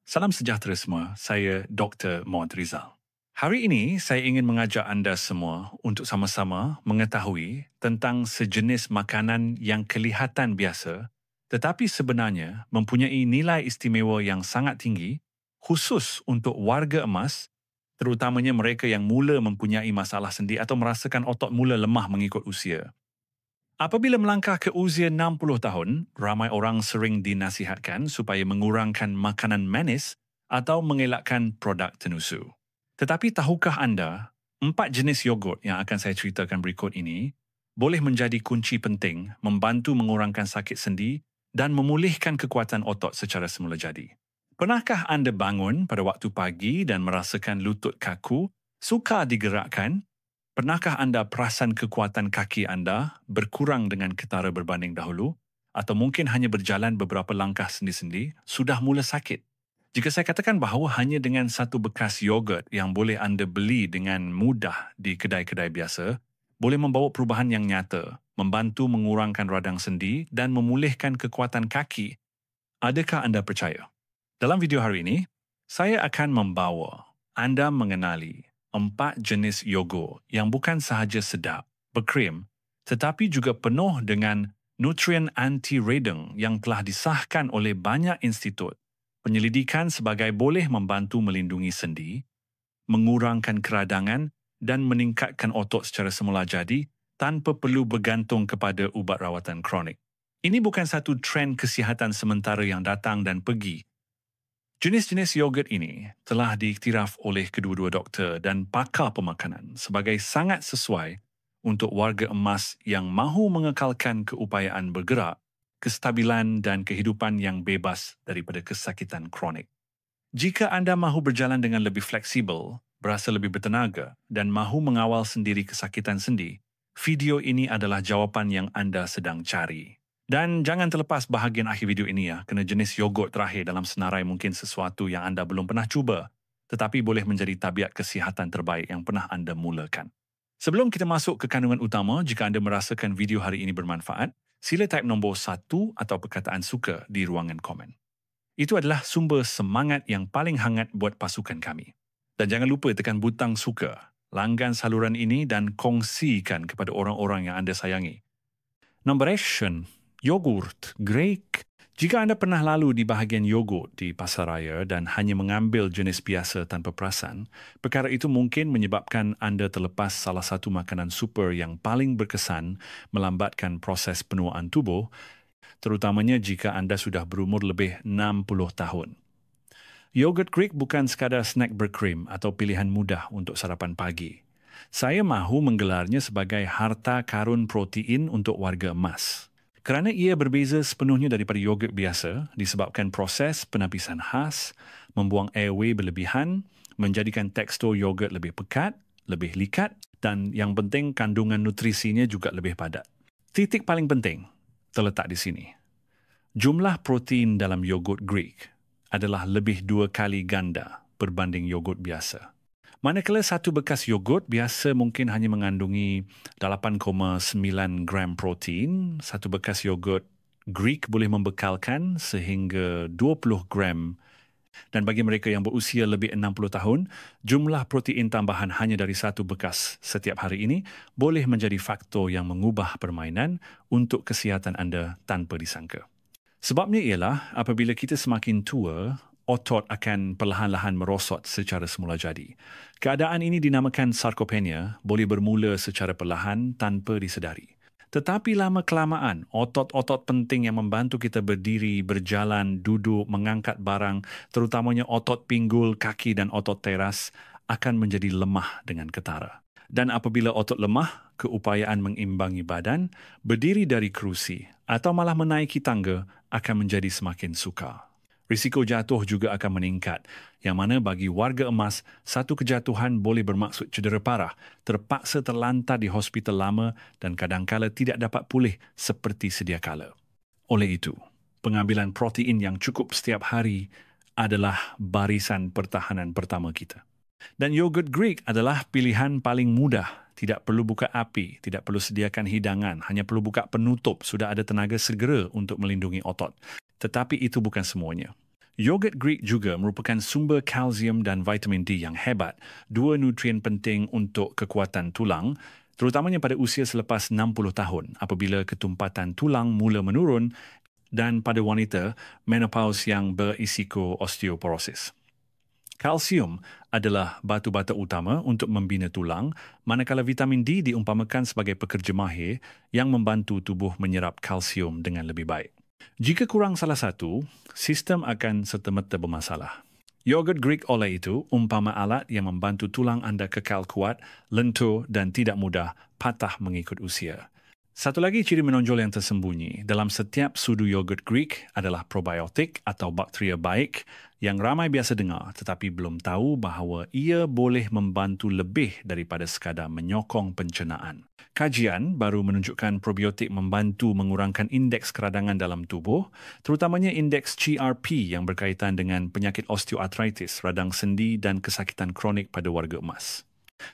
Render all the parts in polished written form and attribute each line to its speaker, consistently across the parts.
Speaker 1: Salam sejahtera semua, saya Dr. Mohd Rizal. Hari ini saya ingin mengajak anda semua untuk sama-sama mengetahui tentang sejenis makanan yang kelihatan biasa tetapi sebenarnya mempunyai nilai istimewa yang sangat tinggi khusus untuk warga emas, terutamanya mereka yang mula mempunyai masalah sendi atau merasakan otot mula lemah mengikut usia. Apabila melangkah ke usia 60 tahun, ramai orang sering dinasihatkan supaya mengurangkan makanan manis atau mengelakkan produk tenusu. Tetapi tahukah anda, 4 jenis yogurt yang akan saya ceritakan berikut ini boleh menjadi kunci penting membantu mengurangkan sakit sendi dan memulihkan kekuatan otot secara semula jadi. Pernahkah anda bangun pada waktu pagi dan merasakan lutut kaku, sukar digerakkan? Pernahkah anda perasan kekuatan kaki anda berkurang dengan ketara berbanding dahulu? Atau mungkin hanya berjalan beberapa langkah sendi-sendi, sudah mula sakit? Jika saya katakan bahawa hanya dengan satu bekas yogurt yang boleh anda beli dengan mudah di kedai-kedai biasa, boleh membawa perubahan yang nyata, membantu mengurangkan radang sendi dan memulihkan kekuatan kaki, adakah anda percaya? Dalam video hari ini, saya akan membawa anda mengenali 4 jenis yogurt yang bukan sahaja sedap, berkrim, tetapi juga penuh dengan nutrien anti-radang yang telah disahkan oleh banyak institut penyelidikan sebagai boleh membantu melindungi sendi, mengurangkan keradangan dan meningkatkan otot secara semula jadi tanpa perlu bergantung kepada ubat rawatan kronik. Ini bukan satu trend kesihatan sementara yang datang dan pergi. Jenis-jenis yogurt ini telah diiktiraf oleh kedua-dua doktor dan pakar pemakanan sebagai sangat sesuai untuk warga emas yang mahu mengekalkan keupayaan bergerak, kestabilan dan kehidupan yang bebas daripada kesakitan kronik. Jika anda mahu berjalan dengan lebih fleksibel, berasa lebih bertenaga dan mahu mengawal sendiri kesakitan sendi, video ini adalah jawapan yang anda sedang cari. Dan jangan terlepas bahagian akhir video ini ya, kerana jenis yogurt terakhir dalam senarai mungkin sesuatu yang anda belum pernah cuba, tetapi boleh menjadi tabiat kesihatan terbaik yang pernah anda mulakan. Sebelum kita masuk ke kandungan utama, jika anda merasakan video hari ini bermanfaat, sila type nombor 1 atau perkataan suka di ruangan komen. Itu adalah sumber semangat yang paling hangat buat pasukan kami. Dan jangan lupa tekan butang suka, langgan saluran ini dan kongsikan kepada orang-orang yang anda sayangi. Nombor action. Yogurt Greek. Jika anda pernah lalu di bahagian yogurt di pasaraya dan hanya mengambil jenis biasa tanpa perasan, perkara itu mungkin menyebabkan anda terlepas salah satu makanan super yang paling berkesan melambatkan proses penuaan tubuh, terutamanya jika anda sudah berumur lebih 60 tahun. Yogurt Greek bukan sekadar snack berkrim atau pilihan mudah untuk sarapan pagi. Saya mahu menggelarnya sebagai harta karun protein untuk warga emas. Kerana ia berbeza sepenuhnya daripada yogurt biasa disebabkan proses penapisan khas, membuang airway berlebihan, menjadikan tekstur yogurt lebih pekat, lebih likat dan yang penting kandungan nutrisinya juga lebih padat. Titik paling penting terletak di sini. Jumlah protein dalam yogurt Greek adalah lebih 2 kali ganda berbanding yogurt biasa. Manakala satu bekas yogurt biasa mungkin hanya mengandungi 8,9 gram protein, satu bekas yogurt Greek boleh membekalkan sehingga 20 gram. Dan bagi mereka yang berusia lebih 60 tahun, jumlah protein tambahan hanya dari satu bekas setiap hari ini boleh menjadi faktor yang mengubah permainan untuk kesihatan anda tanpa disangka. Sebabnya ialah apabila kita semakin tua, otot akan perlahan-lahan merosot secara semula jadi. Keadaan ini dinamakan sarkopenia, boleh bermula secara perlahan tanpa disedari. Tetapi lama-kelamaan, otot-otot penting yang membantu kita berdiri, berjalan, duduk, mengangkat barang, terutamanya otot pinggul, kaki dan otot teras, akan menjadi lemah dengan ketara. Dan apabila otot lemah, keupayaan mengimbangi badan, berdiri dari kerusi atau malah menaiki tangga akan menjadi semakin sukar. Risiko jatuh juga akan meningkat, yang mana bagi warga emas, satu kejatuhan boleh bermaksud cedera parah, terpaksa terlantar di hospital lama dan kadangkala tidak dapat pulih seperti sedia kala. Oleh itu, pengambilan protein yang cukup setiap hari adalah barisan pertahanan pertama kita. Dan yogurt Greek adalah pilihan paling mudah. Tidak perlu buka api, tidak perlu sediakan hidangan, hanya perlu buka penutup, sudah ada tenaga segera untuk melindungi otot. Tetapi itu bukan semuanya. Yogurt Greek juga merupakan sumber kalsium dan vitamin D yang hebat, dua nutrien penting untuk kekuatan tulang, terutamanya pada usia selepas 60 tahun apabila ketumpatan tulang mula menurun dan pada wanita menopause yang berisiko osteoporosis. Kalsium adalah batu bata utama untuk membina tulang, manakala vitamin D diumpamakan sebagai pekerja mahir yang membantu tubuh menyerap kalsium dengan lebih baik. Jika kurang salah satu, sistem akan serta-merta bermasalah. Yogurt Greek oleh itu umpama alat yang membantu tulang anda kekal kuat, lentur dan tidak mudah patah mengikut usia. Satu lagi ciri menonjol yang tersembunyi dalam setiap sudu yogurt Greek adalah probiotik atau bakteria baik yang ramai biasa dengar tetapi belum tahu bahawa ia boleh membantu lebih daripada sekadar menyokong pencernaan. Kajian baru menunjukkan probiotik membantu mengurangkan indeks keradangan dalam tubuh, terutamanya indeks CRP yang berkaitan dengan penyakit osteoartritis, radang sendi dan kesakitan kronik pada warga emas.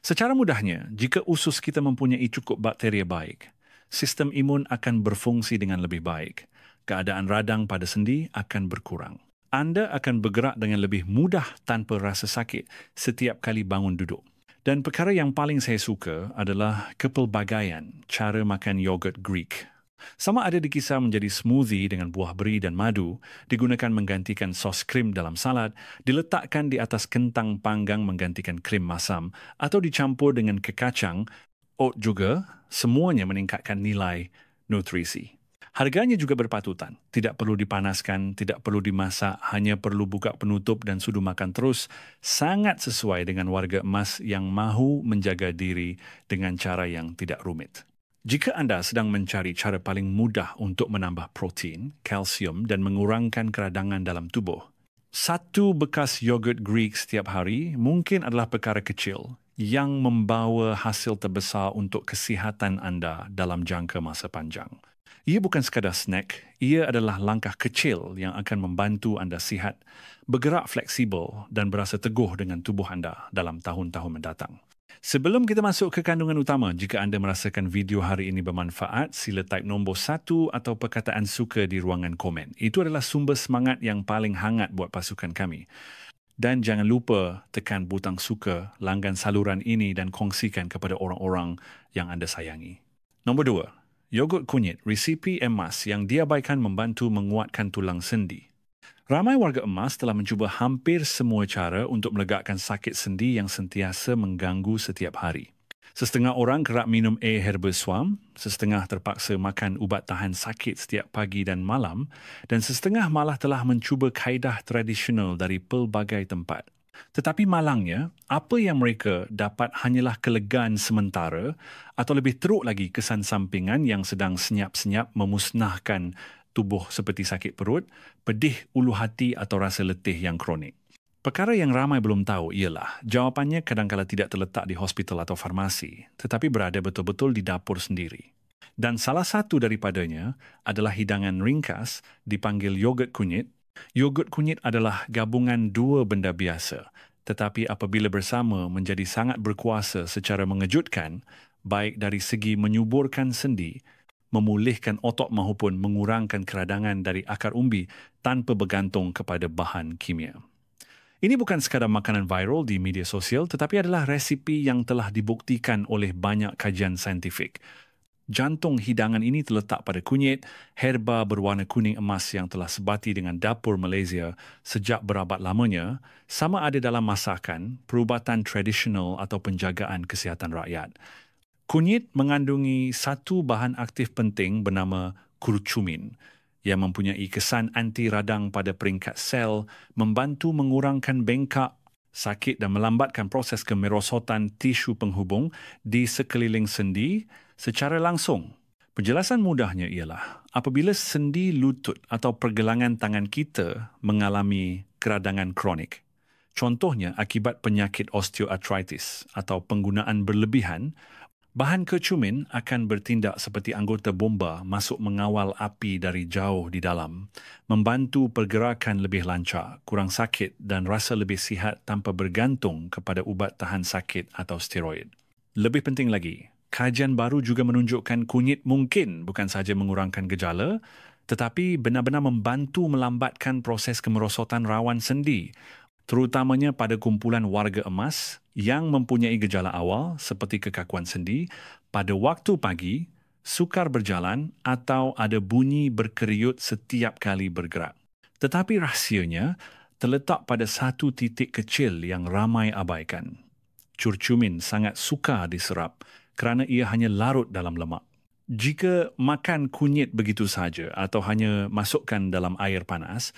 Speaker 1: Secara mudahnya, jika usus kita mempunyai cukup bakteria baik, sistem imun akan berfungsi dengan lebih baik. Keadaan radang pada sendi akan berkurang. Anda akan bergerak dengan lebih mudah tanpa rasa sakit setiap kali bangun duduk. Dan perkara yang paling saya suka adalah kepelbagaian cara makan yogurt Greek. Sama ada dikisar menjadi smoothie dengan buah beri dan madu, digunakan menggantikan sos krim dalam salad, diletakkan di atas kentang panggang menggantikan krim masam, atau dicampur dengan kekacang, oat juga, semuanya meningkatkan nilai nutrisi. Harganya juga berpatutan. Tidak perlu dipanaskan, tidak perlu dimasak, hanya perlu buka penutup dan sudu makan terus. Sangat sesuai dengan warga emas yang mahu menjaga diri dengan cara yang tidak rumit. Jika anda sedang mencari cara paling mudah untuk menambah protein, kalsium dan mengurangkan keradangan dalam tubuh, satu bekas yogurt Greek setiap hari mungkin adalah perkara kecil yang membawa hasil terbesar untuk kesihatan anda dalam jangka masa panjang. Ia bukan sekadar snack, ia adalah langkah kecil yang akan membantu anda sihat, bergerak fleksibel dan berasa teguh dengan tubuh anda dalam tahun-tahun mendatang. Sebelum kita masuk ke kandungan utama, jika anda merasakan video hari ini bermanfaat, sila type nombor 1 atau perkataan suka di ruangan komen. Itu adalah sumber semangat yang paling hangat buat pasukan kami. Dan jangan lupa tekan butang suka, langgan saluran ini dan kongsikan kepada orang-orang yang anda sayangi. Nombor 2. Yogurt kunyit, resipi emas yang diabaikan membantu menguatkan tulang sendi. Ramai warga emas telah mencuba hampir semua cara untuk melegakan sakit sendi yang sentiasa mengganggu setiap hari. Sesetengah orang kerap minum air herba suam, sesetengah terpaksa makan ubat tahan sakit setiap pagi dan malam, dan sesetengah malah telah mencuba kaedah tradisional dari pelbagai tempat. Tetapi malangnya, apa yang mereka dapat hanyalah kelegaan sementara atau lebih teruk lagi kesan sampingan yang sedang senyap-senyap memusnahkan tubuh seperti sakit perut, pedih ulu hati atau rasa letih yang kronik. Perkara yang ramai belum tahu ialah jawapannya kadang-kala tidak terletak di hospital atau farmasi, tetapi berada betul-betul di dapur sendiri. Dan salah satu daripadanya adalah hidangan ringkas dipanggil yogurt kunyit. Yogurt kunyit adalah gabungan dua benda biasa, tetapi apabila bersama menjadi sangat berkuasa secara mengejutkan, baik dari segi menyuburkan sendi, memulihkan otot maupun mengurangkan keradangan dari akar umbi tanpa bergantung kepada bahan kimia. Ini bukan sekadar makanan viral di media sosial, tetapi adalah resipi yang telah dibuktikan oleh banyak kajian saintifik. Jantung hidangan ini terletak pada kunyit, herba berwarna kuning emas yang telah sebati dengan dapur Malaysia sejak berabad lamanya, sama ada dalam masakan, perubatan tradisional atau penjagaan kesihatan rakyat. Kunyit mengandungi satu bahan aktif penting bernama kurcumin yang mempunyai kesan anti radang pada peringkat sel, membantu mengurangkan bengkak, sakit dan melambatkan proses kemerosotan tisu penghubung di sekeliling sendi secara langsung. Penjelasan mudahnya ialah apabila sendi lutut atau pergelangan tangan kita mengalami keradangan kronik, contohnya akibat penyakit osteoartritis atau penggunaan berlebihan, bahan kurcumin akan bertindak seperti anggota bomba masuk mengawal api dari jauh di dalam, membantu pergerakan lebih lancar, kurang sakit dan rasa lebih sihat tanpa bergantung kepada ubat tahan sakit atau steroid. Lebih penting lagi, kajian baru juga menunjukkan kunyit mungkin bukan sahaja mengurangkan gejala, tetapi benar-benar membantu melambatkan proses kemerosotan rawan sendi, terutamanya pada kumpulan warga emas yang mempunyai gejala awal seperti kekakuan sendi pada waktu pagi, sukar berjalan atau ada bunyi berkeriut setiap kali bergerak. Tetapi rahsianya terletak pada satu titik kecil yang ramai abaikan. Curcumin sangat sukar diserap kerana ia hanya larut dalam lemak. Jika makan kunyit begitu saja atau hanya masukkan dalam air panas,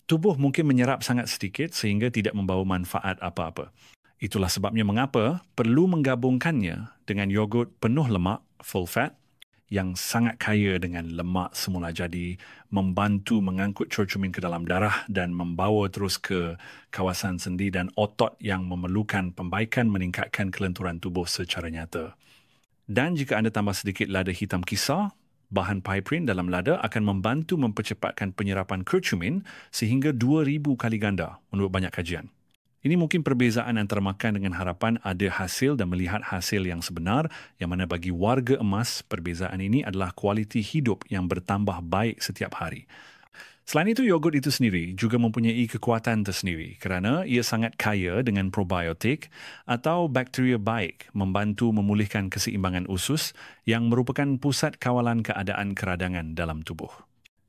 Speaker 1: tubuh mungkin menyerap sangat sedikit sehingga tidak membawa manfaat apa-apa. Itulah sebabnya mengapa perlu menggabungkannya dengan yogurt penuh lemak, full fat, yang sangat kaya dengan lemak semula jadi, membantu mengangkut curcumin ke dalam darah dan membawa terus ke kawasan sendi dan otot yang memerlukan pembaikan meningkatkan kelenturan tubuh secara nyata. Dan jika anda tambah sedikit lada hitam kisar, bahan piperin dalam lada akan membantu mempercepatkan penyerapan curcumin sehingga 2,000 kali ganda menurut banyak kajian. Ini mungkin perbezaan antara makan dengan harapan ada hasil dan melihat hasil yang sebenar, yang mana bagi warga emas, perbezaan ini adalah kualiti hidup yang bertambah baik setiap hari. Selain itu, yogurt itu sendiri juga mempunyai kekuatan tersendiri kerana ia sangat kaya dengan probiotik atau bakteria baik membantu memulihkan keseimbangan usus yang merupakan pusat kawalan keadaan keradangan dalam tubuh.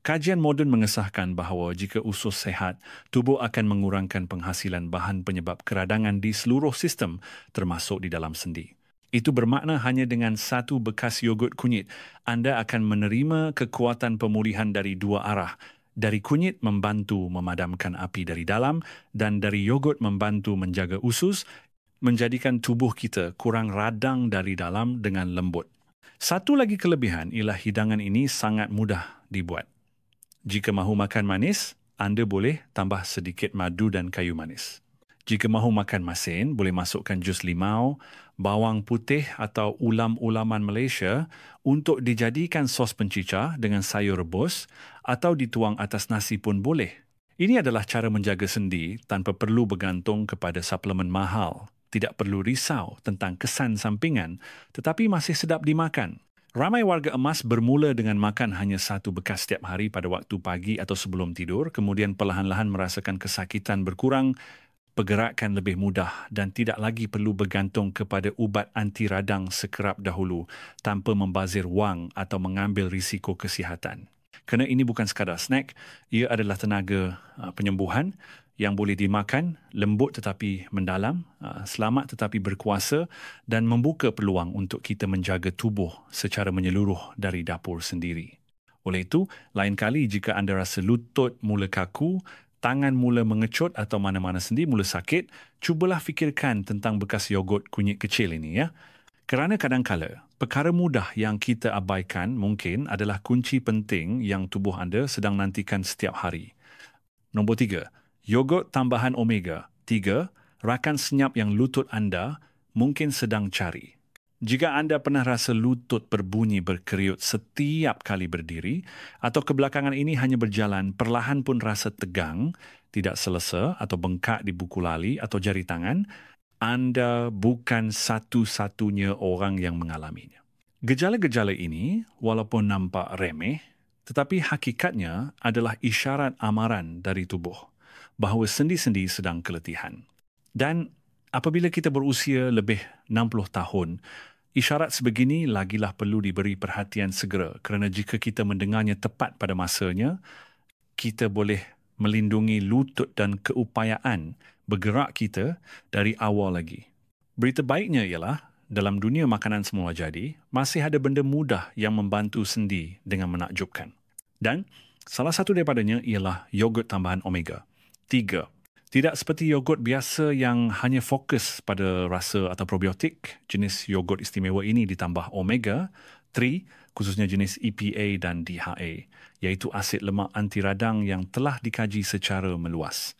Speaker 1: Kajian moden mengesahkan bahawa jika usus sehat, tubuh akan mengurangkan penghasilan bahan penyebab keradangan di seluruh sistem termasuk di dalam sendi. Itu bermakna hanya dengan satu bekas yogurt kunyit, anda akan menerima kekuatan pemulihan dari dua arah. Dari kunyit membantu memadamkan api dari dalam dan dari yogurt membantu menjaga usus, menjadikan tubuh kita kurang radang dari dalam dengan lembut. Satu lagi kelebihan ialah hidangan ini sangat mudah dibuat. Jika mahu makan manis, anda boleh tambah sedikit madu dan kayu manis. Jika mahu makan masin, boleh masukkan jus limau, bawang putih atau ulam-ulaman Malaysia untuk dijadikan sos pencicah dengan sayur rebus atau dituang atas nasi pun boleh. Ini adalah cara menjaga sendi tanpa perlu bergantung kepada suplemen mahal. Tidak perlu risau tentang kesan sampingan, tetapi masih sedap dimakan. Ramai warga emas bermula dengan makan hanya satu bekas setiap hari pada waktu pagi atau sebelum tidur, kemudian perlahan-lahan merasakan kesakitan berkurang, pergerakan lebih mudah dan tidak lagi perlu bergantung kepada ubat anti radang sekerap dahulu tanpa membazir wang atau mengambil risiko kesihatan. Kerana ini bukan sekadar snack, ia adalah tenaga penyembuhan yang boleh dimakan, lembut tetapi mendalam, selamat tetapi berkuasa dan membuka peluang untuk kita menjaga tubuh secara menyeluruh dari dapur sendiri. Oleh itu, lain kali jika anda rasa lutut mula kaku, tangan mula mengecut atau mana-mana sendi mula sakit, cubalah fikirkan tentang bekas yogurt kunyit kecil ini ya. Kerana kadang-kala, perkara mudah yang kita abaikan mungkin adalah kunci penting yang tubuh anda sedang nantikan setiap hari. Nombor 3. Yogurt tambahan omega. 3. Rakan senyap yang lutut anda mungkin sedang cari. Jika anda pernah rasa lutut berbunyi berkeriut setiap kali berdiri atau kebelakangan ini hanya berjalan perlahan pun rasa tegang, tidak selesa atau bengkak di buku lali atau jari tangan, anda bukan satu-satunya orang yang mengalaminya. Gejala-gejala ini walaupun nampak remeh, tetapi hakikatnya adalah isyarat amaran dari tubuh bahawa sendi-sendi sedang keletihan. Dan apabila kita berusia lebih 60 tahun, isyarat sebegini lagilah perlu diberi perhatian segera kerana jika kita mendengarnya tepat pada masanya, kita boleh melindungi lutut dan keupayaan bergerak kita dari awal lagi. Berita baiknya ialah, dalam dunia makanan semula jadi, masih ada benda mudah yang membantu sendi dengan menakjubkan. Dan salah satu daripadanya ialah yogurt tambahan omega. 3. Tidak seperti yogurt biasa yang hanya fokus pada rasa atau probiotik, jenis yogurt istimewa ini ditambah omega 3, khususnya jenis EPA dan DHA, iaitu asid lemak anti radang yang telah dikaji secara meluas.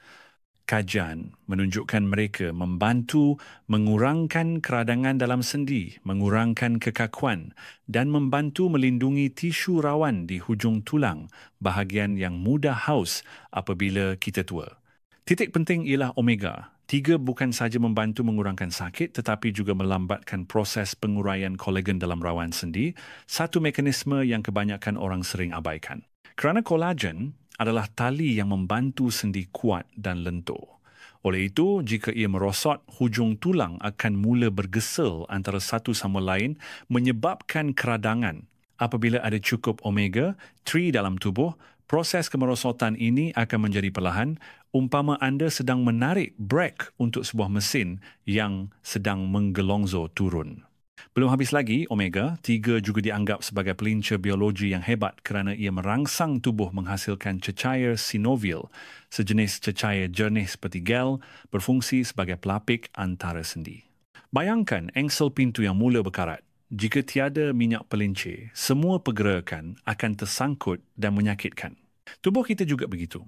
Speaker 1: Kajian menunjukkan mereka membantu mengurangkan keradangan dalam sendi, mengurangkan kekakuan dan membantu melindungi tisu rawan di hujung tulang, bahagian yang mudah haus apabila kita tua. Titik penting ialah omega. 3 bukan sahaja membantu mengurangkan sakit tetapi juga melambatkan proses penguraian kolagen dalam rawan sendi, satu mekanisme yang kebanyakan orang sering abaikan. Kerana kolagen adalah tali yang membantu sendi kuat dan lentur. Oleh itu, jika ia merosot, hujung tulang akan mula bergesel antara satu sama lain menyebabkan keradangan. Apabila ada cukup omega-3 dalam tubuh, proses kemerosotan ini akan menjadi perlahan, umpama anda sedang menarik brake untuk sebuah mesin yang sedang menggelongzor turun. Belum habis lagi, omega-3 juga dianggap sebagai pelinca biologi yang hebat kerana ia merangsang tubuh menghasilkan cecair sinovial, sejenis cecair jernih seperti gel, berfungsi sebagai pelapik antara sendi. Bayangkan engsel pintu yang mula berkarat. Jika tiada minyak pelincir, semua pergerakan akan tersangkut dan menyakitkan. Tubuh kita juga begitu.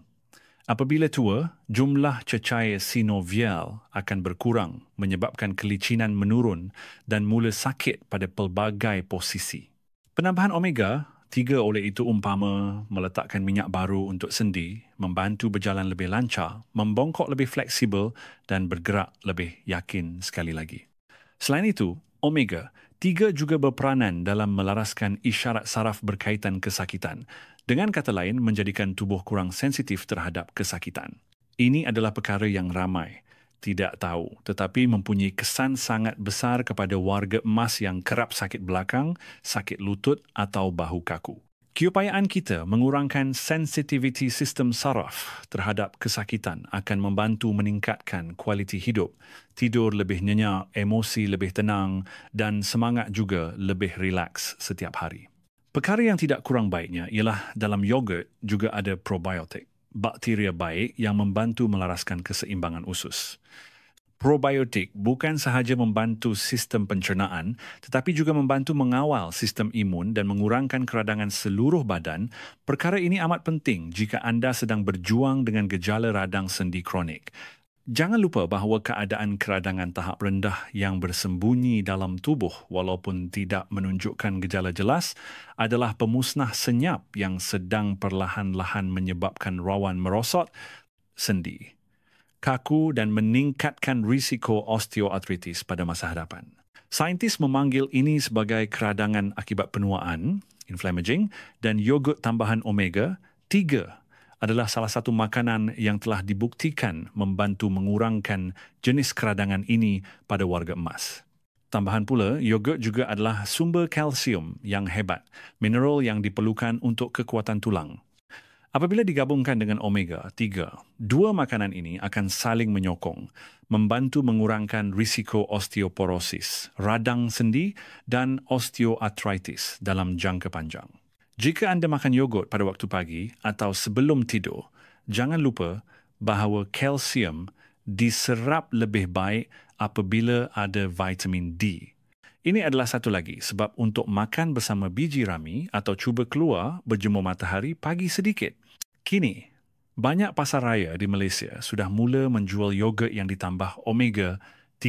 Speaker 1: Apabila tua, jumlah cecair sinovial akan berkurang menyebabkan kelicinan menurun dan mula sakit pada pelbagai posisi. Penambahan omega-3 oleh itu umpama meletakkan minyak baru untuk sendi, membantu berjalan lebih lancar, membongkok lebih fleksibel dan bergerak lebih yakin sekali lagi. Selain itu, omega-3 juga berperanan dalam melaraskan isyarat saraf berkaitan kesakitan. Dengan kata lain, menjadikan tubuh kurang sensitif terhadap kesakitan. Ini adalah perkara yang ramai tidak tahu, tetapi mempunyai kesan sangat besar kepada warga emas yang kerap sakit belakang, sakit lutut atau bahu kaku. Keupayaan kita mengurangkan sensitiviti sistem saraf terhadap kesakitan akan membantu meningkatkan kualiti hidup, tidur lebih nyenyak, emosi lebih tenang dan semangat juga lebih rileks setiap hari. Perkara yang tidak kurang baiknya ialah dalam yogurt juga ada probiotik, bakteria baik yang membantu melaraskan keseimbangan usus. Probiotik bukan sahaja membantu sistem pencernaan tetapi juga membantu mengawal sistem imun dan mengurangkan keradangan seluruh badan. Perkara ini amat penting jika anda sedang berjuang dengan gejala radang sendi kronik. Jangan lupa bahawa keadaan keradangan tahap rendah yang bersembunyi dalam tubuh walaupun tidak menunjukkan gejala jelas adalah pemusnah senyap yang sedang perlahan-lahan menyebabkan rawan merosot sendi, kaku dan meningkatkan risiko osteoartritis pada masa hadapan. Saintis memanggil ini sebagai keradangan akibat penuaan, inflammaging, dan yogurt tambahan omega-3 adalah salah satu makanan yang telah dibuktikan membantu mengurangkan jenis keradangan ini pada warga emas. Tambahan pula, yogurt juga adalah sumber kalsium yang hebat, mineral yang diperlukan untuk kekuatan tulang. Apabila digabungkan dengan omega-3, dua makanan ini akan saling menyokong, membantu mengurangkan risiko osteoporosis, radang sendi dan osteoartritis dalam jangka panjang. Jika anda makan yogurt pada waktu pagi atau sebelum tidur, jangan lupa bahawa kalsium diserap lebih baik apabila ada vitamin D. Ini adalah satu lagi sebab untuk makan bersama biji rami atau cuba keluar berjemur matahari pagi sedikit. Kini, banyak pasar raya di Malaysia sudah mula menjual yogurt yang ditambah omega-3.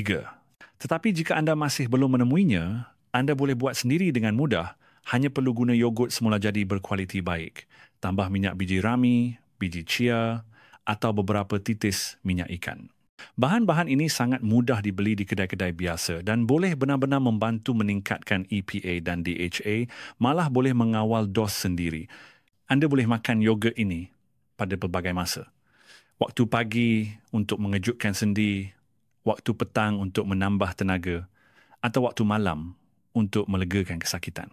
Speaker 1: Tetapi jika anda masih belum menemuinya, anda boleh buat sendiri dengan mudah. Hanya perlu guna yogurt semula jadi berkualiti baik. Tambah minyak biji rami, biji chia atau beberapa titis minyak ikan. Bahan-bahan ini sangat mudah dibeli di kedai-kedai biasa dan boleh benar-benar membantu meningkatkan EPA dan DHA, malah boleh mengawal dos sendiri. Anda boleh makan yogurt ini pada pelbagai masa. Waktu pagi untuk mengejutkan sendi, waktu petang untuk menambah tenaga, atau waktu malam untuk melegakan kesakitan.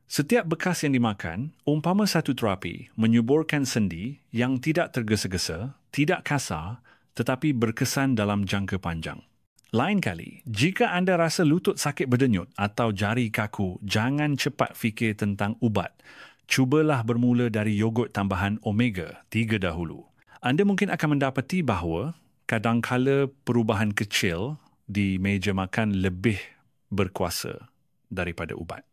Speaker 1: Setiap bekas yang dimakan, umpama satu terapi, menyuburkan sendi yang tidak tergesa-gesa, tidak kasar, tetapi berkesan dalam jangka panjang. Lain kali, jika anda rasa lutut sakit berdenyut atau jari kaku, jangan cepat fikir tentang ubat. Cubalah bermula dari yogurt tambahan omega-3 dahulu. Anda mungkin akan mendapati bahawa kadangkala perubahan kecil di meja makan lebih berkuasa daripada ubat.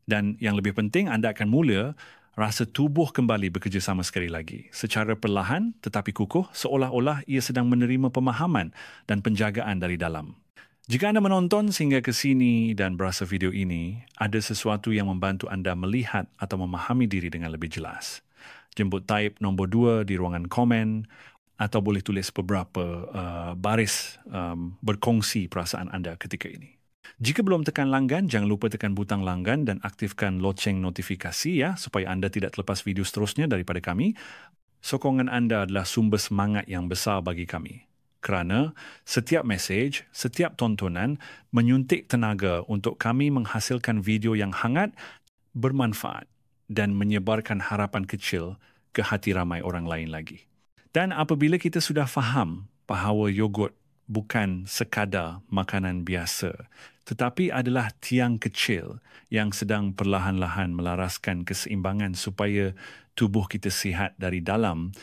Speaker 1: Dan yang lebih penting, anda akan mula rasa tubuh kembali bekerjasama sekali lagi. Secara perlahan tetapi kukuh, seolah-olah ia sedang menerima pemahaman dan penjagaan dari dalam. Jika anda menonton sehingga ke sini dan berasa video ini, ada sesuatu yang membantu anda melihat atau memahami diri dengan lebih jelas. Jemput type nombor 2 di ruangan komen atau boleh tulis beberapa baris berkongsi perasaan anda ketika ini. Jika belum tekan langgan, jangan lupa tekan butang langgan dan aktifkan loceng notifikasi ya, supaya anda tidak terlepas video seterusnya daripada kami. Sokongan anda adalah sumber semangat yang besar bagi kami. Kerana setiap mesej, setiap tontonan menyuntik tenaga untuk kami menghasilkan video yang hangat, bermanfaat dan menyebarkan harapan kecil ke hati ramai orang lain lagi. Dan apabila kita sudah faham bahawa yogurt bukan sekadar makanan biasa, tetapi adalah tiang kecil yang sedang perlahan-lahan melaraskan keseimbangan supaya tubuh kita sihat dari dalam,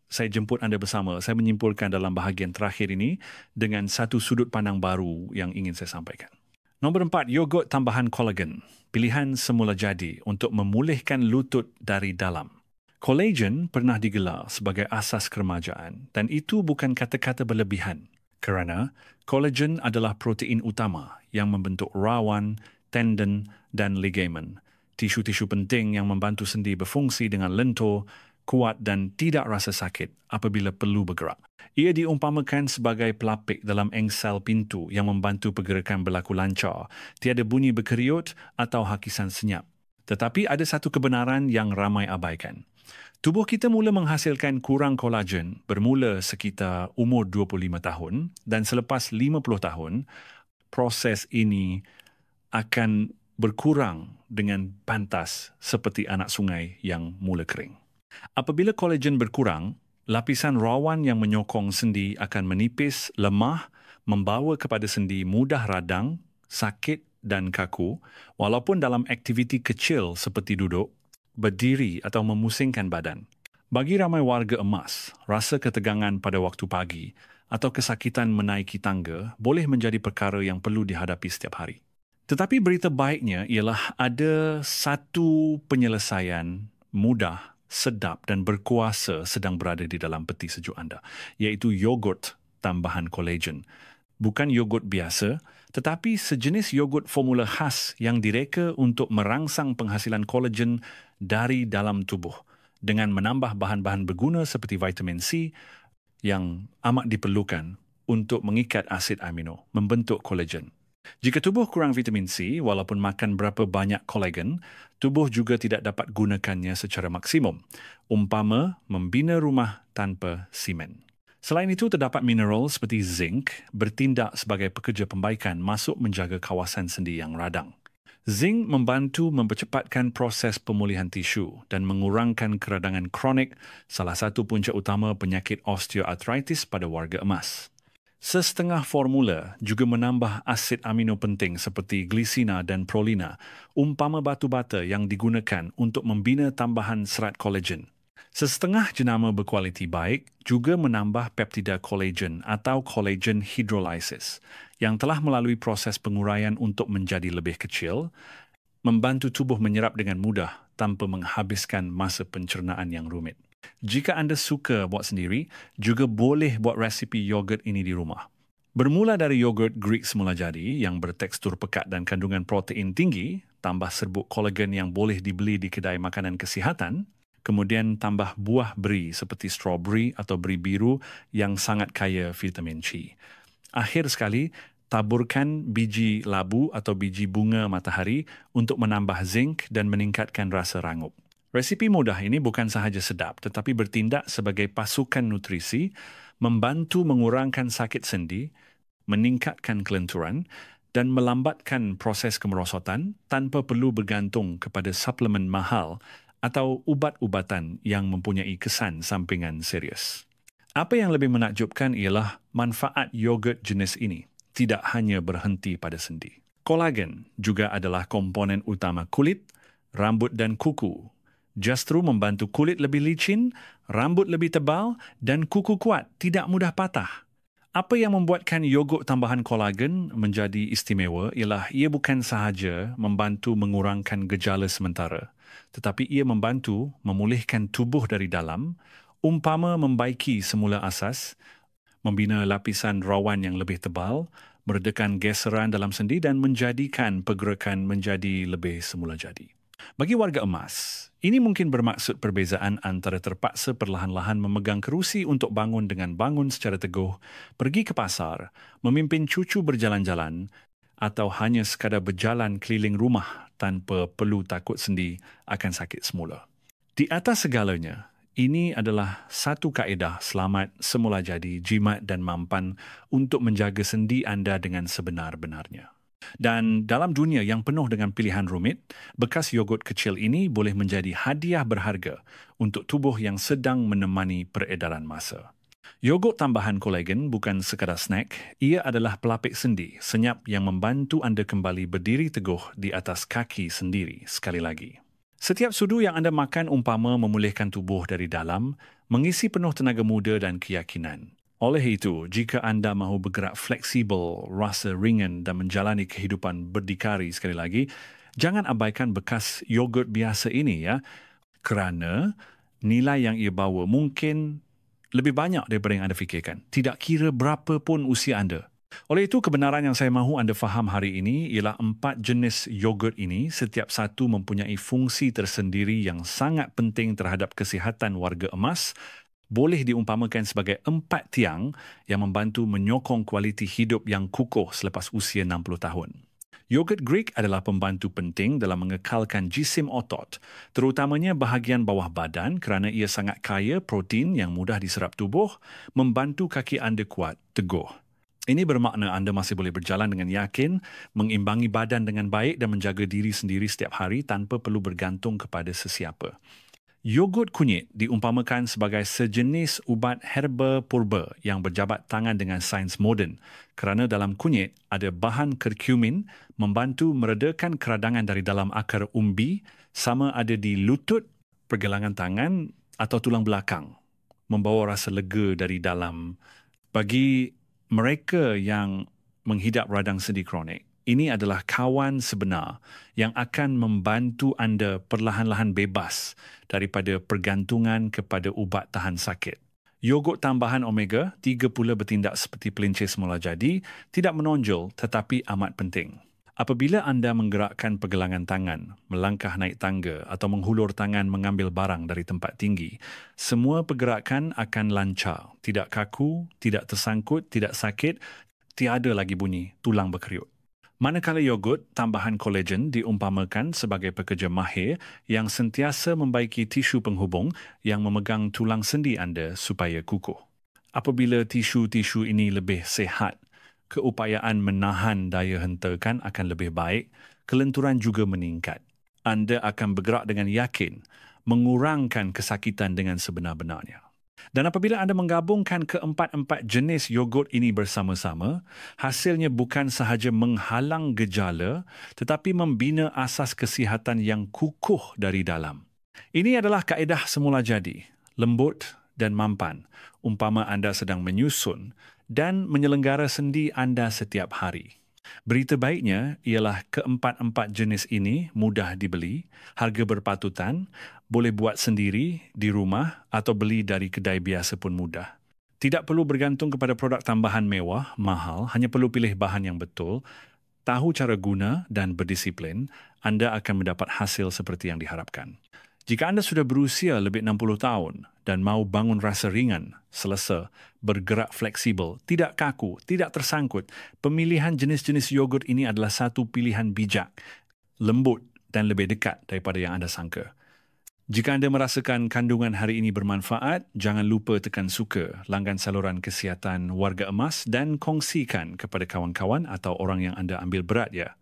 Speaker 1: saya jemput anda bersama. Saya menyimpulkan dalam bahagian terakhir ini dengan satu sudut pandang baru yang ingin saya sampaikan. Nombor 4, yogurt tambahan kolagen. Pilihan semula jadi untuk memulihkan lutut dari dalam. Kolagen pernah digelar sebagai asas keremajaan dan itu bukan kata-kata berlebihan. Kerana kolagen adalah protein utama yang membentuk rawan, tendon dan ligamen. Tisu-tisu penting yang membantu sendi berfungsi dengan lentur, kuat dan tidak rasa sakit apabila perlu bergerak. Ia diumpamakan sebagai pelapik dalam engsel pintu yang membantu pergerakan berlaku lancar, tiada bunyi berkeriut atau hakisan senyap. Tetapi ada satu kebenaran yang ramai abaikan. Tubuh kita mula menghasilkan kurang kolagen bermula sekitar umur 25 tahun dan selepas 50 tahun, proses ini akan berkurang dengan pantas seperti anak sungai yang mula kering. Apabila kolagen berkurang, lapisan rawan yang menyokong sendi akan menipis, lemah, membawa kepada sendi mudah radang, sakit dan kaku, walaupun dalam aktiviti kecil seperti duduk, berdiri atau memusingkan badan. Bagi ramai warga emas, rasa ketegangan pada waktu pagi atau kesakitan menaiki tangga boleh menjadi perkara yang perlu dihadapi setiap hari. Tetapi berita baiknya ialah ada satu penyelesaian mudah, sedap dan berkuasa sedang berada di dalam peti sejuk anda, iaitu yogurt tambahan kolagen. Bukan yogurt biasa, tetapi sejenis yogurt formula khas yang direka untuk merangsang penghasilan kolagen dari dalam tubuh dengan menambah bahan-bahan berguna seperti vitamin C yang amat diperlukan untuk mengikat asid amino, membentuk kolagen. Jika tubuh kurang vitamin C, walaupun makan berapa banyak kolagen, tubuh juga tidak dapat gunakannya secara maksimum, umpama membina rumah tanpa simen. Selain itu, terdapat mineral seperti zinc bertindak sebagai pekerja pembaikan masuk menjaga kawasan sendi yang radang. Zinc membantu mempercepatkan proses pemulihan tisu dan mengurangkan keradangan kronik, salah satu punca utama penyakit osteoartritis pada warga emas. Sesetengah formula juga menambah asid amino penting seperti glisina dan prolina, umpama batu bata yang digunakan untuk membina tambahan serat kolagen. Sesetengah jenama berkualiti baik juga menambah peptida kolagen atau collagen hydrolysis yang telah melalui proses penguraian untuk menjadi lebih kecil, membantu tubuh menyerap dengan mudah tanpa menghabiskan masa pencernaan yang rumit. Jika anda suka buat sendiri, juga boleh buat resipi yogurt ini di rumah. Bermula dari yogurt Greek semula jadi yang bertekstur pekat dan kandungan protein tinggi, tambah serbuk kolagen yang boleh dibeli di kedai makanan kesihatan, kemudian tambah buah beri seperti strawberry atau beri biru yang sangat kaya vitamin C. Akhir sekali, taburkan biji labu atau biji bunga matahari untuk menambah zinc dan meningkatkan rasa rangup. Resipi mudah ini bukan sahaja sedap tetapi bertindak sebagai pasukan nutrisi, membantu mengurangkan sakit sendi, meningkatkan kelenturan dan melambatkan proses kemerosotan tanpa perlu bergantung kepada suplemen mahal atau ubat-ubatan yang mempunyai kesan sampingan serius. Apa yang lebih menakjubkan ialah manfaat yogurt jenis ini tidak hanya berhenti pada sendi. Kolagen juga adalah komponen utama kulit, rambut dan kuku. Justru membantu kulit lebih licin, rambut lebih tebal dan kuku kuat, tidak mudah patah. Apa yang membuatkan yogurt tambahan kolagen menjadi istimewa ialah ia bukan sahaja membantu mengurangkan gejala sementara, tetapi ia membantu memulihkan tubuh dari dalam, umpama membaiki semula asas, membina lapisan rawan yang lebih tebal, meredakan geseran dalam sendi dan menjadikan pergerakan menjadi lebih semula jadi. Bagi warga emas, ini mungkin bermaksud perbezaan antara terpaksa perlahan-lahan memegang kerusi untuk bangun dengan bangun secara teguh, pergi ke pasar, memimpin cucu berjalan-jalan, atau hanya sekadar berjalan keliling rumah tanpa perlu takut sendi akan sakit semula. Di atas segalanya, ini adalah satu kaedah selamat semula jadi, jimat dan mampan untuk menjaga sendi anda dengan sebenar-benarnya. Dan dalam dunia yang penuh dengan pilihan rumit, bekas yogurt kecil ini boleh menjadi hadiah berharga untuk tubuh yang sedang menemani peredaran masa. Yogurt tambahan kolagen bukan sekadar snack, ia adalah pelapik sendi senyap yang membantu anda kembali berdiri teguh di atas kaki sendiri sekali lagi. Setiap sudu yang anda makan umpama memulihkan tubuh dari dalam, mengisi penuh tenaga muda dan keyakinan. Oleh itu, jika anda mahu bergerak fleksibel, rasa ringan dan menjalani kehidupan berdikari sekali lagi, jangan abaikan bekas yogurt biasa ini ya, kerana nilai yang ia bawa mungkin lebih banyak daripada yang anda fikirkan. Tidak kira berapa pun usia anda. Oleh itu, kebenaran yang saya mahu anda faham hari ini ialah 4 jenis yogurt ini setiap satu mempunyai fungsi tersendiri yang sangat penting terhadap kesihatan warga emas, boleh diumpamakan sebagai 4 tiang yang membantu menyokong kualiti hidup yang kukuh selepas usia 60 tahun. Yogurt Greek adalah pembantu penting dalam mengekalkan jisim otot, terutamanya bahagian bawah badan kerana ia sangat kaya protein yang mudah diserap tubuh, membantu kaki anda kuat, teguh. Ini bermakna anda masih boleh berjalan dengan yakin, mengimbangi badan dengan baik dan menjaga diri sendiri setiap hari tanpa perlu bergantung kepada sesiapa. Yogurt kunyit diumpamakan sebagai sejenis ubat herba purba yang berjabat tangan dengan sains moden kerana dalam kunyit ada bahan curcumin membantu meredakan keradangan dari dalam akar umbi sama ada di lutut, pergelangan tangan atau tulang belakang, membawa rasa lega dari dalam. Bagi mereka yang menghidap radang sendi kronik, ini adalah kawan sebenar yang akan membantu anda perlahan-lahan bebas daripada pergantungan kepada ubat tahan sakit. Yogurt tambahan omega 3 pula bertindak seperti pelincir semula jadi, tidak menonjol tetapi amat penting. Apabila anda menggerakkan pergelangan tangan, melangkah naik tangga atau menghulur tangan mengambil barang dari tempat tinggi, semua pergerakan akan lancar, tidak kaku, tidak tersangkut, tidak sakit, tiada lagi bunyi tulang berkeriut. Manakala yogurt tambahan kolagen diumpamakan sebagai pekerja mahir yang sentiasa membaiki tisu penghubung yang memegang tulang sendi anda supaya kukuh. Apabila tisu-tisu ini lebih sihat, keupayaan menahan daya hentakan akan lebih baik, kelenturan juga meningkat. Anda akan bergerak dengan yakin, mengurangkan kesakitan dengan sebenar-benarnya. Dan apabila anda menggabungkan keempat-empat jenis yogurt ini bersama-sama, hasilnya bukan sahaja menghalang gejala tetapi membina asas kesihatan yang kukuh dari dalam. Ini adalah kaedah semula jadi, lembut dan mampan, umpama anda sedang menyusun dan menyelenggara sendi anda setiap hari. Berita baiknya ialah keempat-empat jenis ini mudah dibeli, harga berpatutan, boleh buat sendiri di rumah atau beli dari kedai biasa pun mudah. Tidak perlu bergantung kepada produk tambahan mewah, mahal, hanya perlu pilih bahan yang betul, tahu cara guna dan berdisiplin, anda akan mendapat hasil seperti yang diharapkan. Jika anda sudah berusia lebih 60 tahun dan mahu bangun rasa ringan, selesa, bergerak fleksibel, tidak kaku, tidak tersangkut, pemilihan jenis-jenis yogurt ini adalah satu pilihan bijak, lembut dan lebih dekat daripada yang anda sangka. Jika anda merasakan kandungan hari ini bermanfaat, jangan lupa tekan suka, langgan saluran kesihatan Warga Emas dan kongsikan kepada kawan-kawan atau orang yang anda ambil berat ya.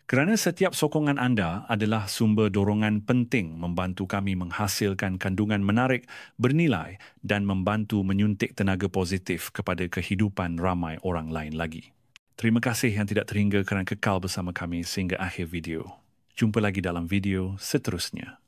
Speaker 1: Kerana setiap sokongan anda adalah sumber dorongan penting membantu kami menghasilkan kandungan menarik, bernilai dan membantu menyuntik tenaga positif kepada kehidupan ramai orang lain lagi. Terima kasih yang tidak terhingga kerana kekal bersama kami sehingga akhir video. Jumpa lagi dalam video seterusnya.